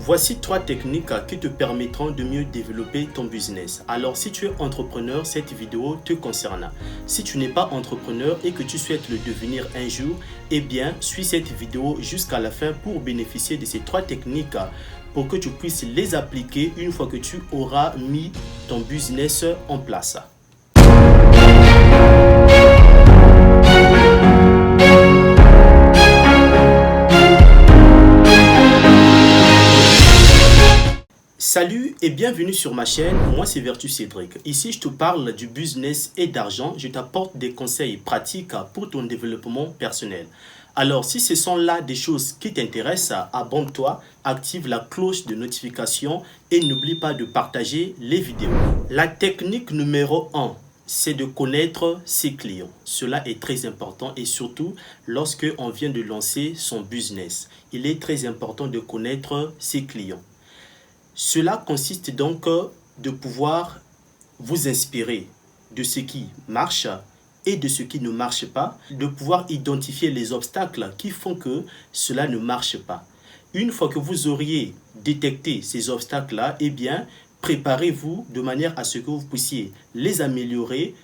Voici 3 techniques qui te permettront de mieux développer ton business. Alors si tu es entrepreneur, cette vidéo te concerne. Si tu n'es pas entrepreneur et que tu souhaites le devenir un jour, eh bien suis cette vidéo jusqu'à la fin pour bénéficier de ces 3 techniques pour que tu puisses les appliquer une fois que tu auras mis ton business en place. Salut et bienvenue sur ma chaîne, moi c'est Vertu Cédric. Ici je te parle du business et d'argent, je t'apporte des conseils pratiques pour ton développement personnel. Alors si ce sont là des choses qui t'intéressent, abonne-toi, active la cloche de notification et n'oublie pas de partager les vidéos. La technique numéro 1, c'est de connaître ses clients. Cela est très important et surtout lorsque on vient de lancer son business. Il est très important de connaître ses clients. Cela consiste donc de pouvoir vous inspirer de ce qui marche et de ce qui ne marche pas, de pouvoir identifier les obstacles qui font que cela ne marche pas. Une fois que vous auriez détecté ces obstacles-là, eh bien, préparez-vous de manière à ce que vous puissiez les améliorer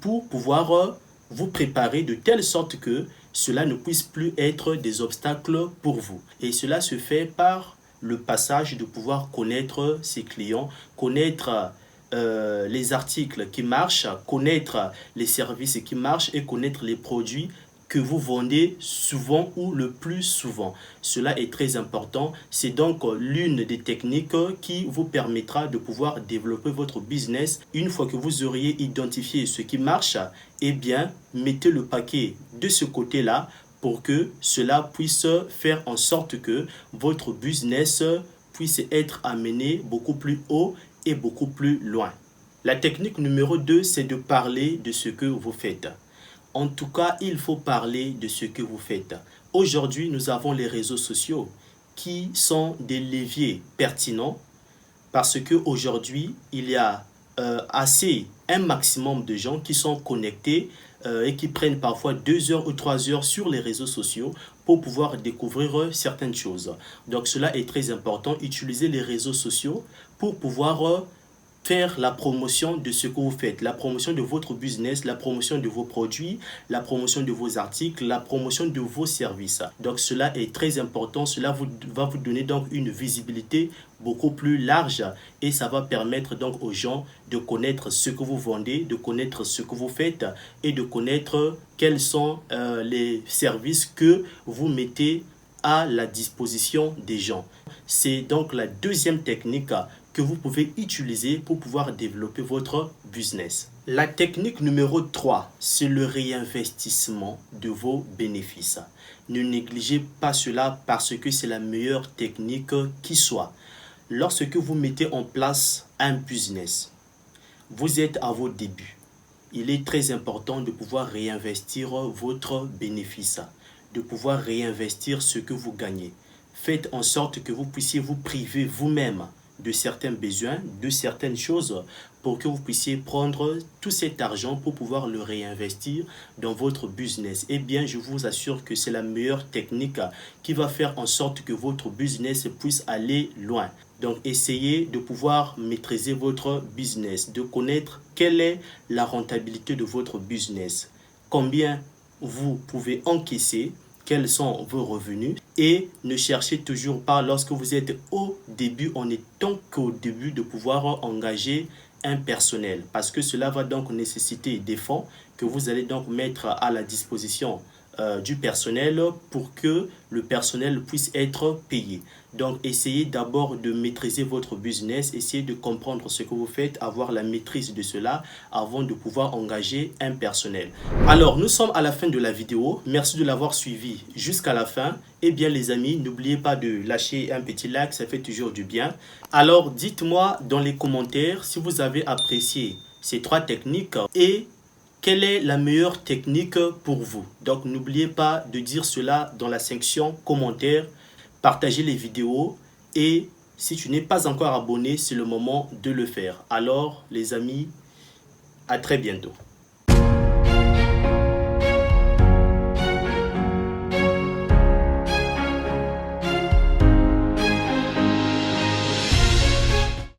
pour pouvoir vous préparer de telle sorte que cela ne puisse plus être des obstacles pour vous. Et cela se fait par le passage de pouvoir connaître ses clients, connaître les articles qui marchent, connaître les services qui marchent et connaître les produits que vous vendez souvent ou le plus souvent. Cela est très important. C'est donc l'une des techniques qui vous permettra de pouvoir développer votre business. Une fois que vous auriez identifié ce qui marche, eh bien, mettez le paquet de ce côté-là pour que cela puisse faire en sorte que votre business puisse être amené beaucoup plus haut et beaucoup plus loin. La technique numéro 2, c'est de parler de ce que vous faites. En tout cas, il faut parler de ce que vous faites. Aujourd'hui, nous avons les réseaux sociaux qui sont des leviers pertinents parce qu'aujourd'hui, il y a un maximum de gens qui sont connectés et qui prennent parfois 2 heures ou 3 heures sur les réseaux sociaux pour pouvoir découvrir certaines choses. Donc cela est très important, utiliser les réseaux sociaux pour pouvoir faire la promotion de ce que vous faites, la promotion de votre business, la promotion de vos produits, la promotion de vos articles, la promotion de vos services. Donc cela est très important, cela va vous donner donc une visibilité beaucoup plus large et ça va permettre donc aux gens de connaître ce que vous vendez, de connaître ce que vous faites et de connaître quels sont les services que vous mettez à la disposition des gens. C'est donc la deuxième technique que vous pouvez utiliser pour pouvoir développer votre business. La technique numéro 3, c'est le réinvestissement de vos bénéfices. Ne négligez pas cela parce que c'est la meilleure technique qui soit. Lorsque vous mettez en place un business, vous êtes à vos débuts. Il est très important de pouvoir réinvestir votre bénéfice, de pouvoir réinvestir ce que vous gagnez. Faites en sorte que vous puissiez vous priver vous-même de certains besoins, de certaines choses pour que vous puissiez prendre tout cet argent pour pouvoir le réinvestir dans votre business. Eh bien, je vous assure que c'est la meilleure technique qui va faire en sorte que votre business puisse aller loin. Donc, essayez de pouvoir maîtriser votre business, de connaître quelle est la rentabilité de votre business, combien vous pouvez encaisser, quels sont vos revenus et ne cherchez toujours pas lorsque vous êtes au début, on est tant qu'au début de pouvoir engager un personnel parce que cela va donc nécessiter des fonds que vous allez donc mettre à la disposition du personnel pour que le personnel puisse être payé. Donc, essayez d'abord de maîtriser votre business, essayez de comprendre ce que vous faites, avoir la maîtrise de cela avant de pouvoir engager un personnel. Alors, nous sommes à la fin de la vidéo. Merci de l'avoir suivi jusqu'à la fin. Eh bien, les amis, n'oubliez pas de lâcher un petit like, ça fait toujours du bien. Alors, dites-moi dans les commentaires si vous avez apprécié ces 3 techniques et quelle est la meilleure technique pour vous? Donc, n'oubliez pas de dire cela dans la section commentaires. Partagez les vidéos et si tu n'es pas encore abonné, c'est le moment de le faire. Alors, les amis, à très bientôt.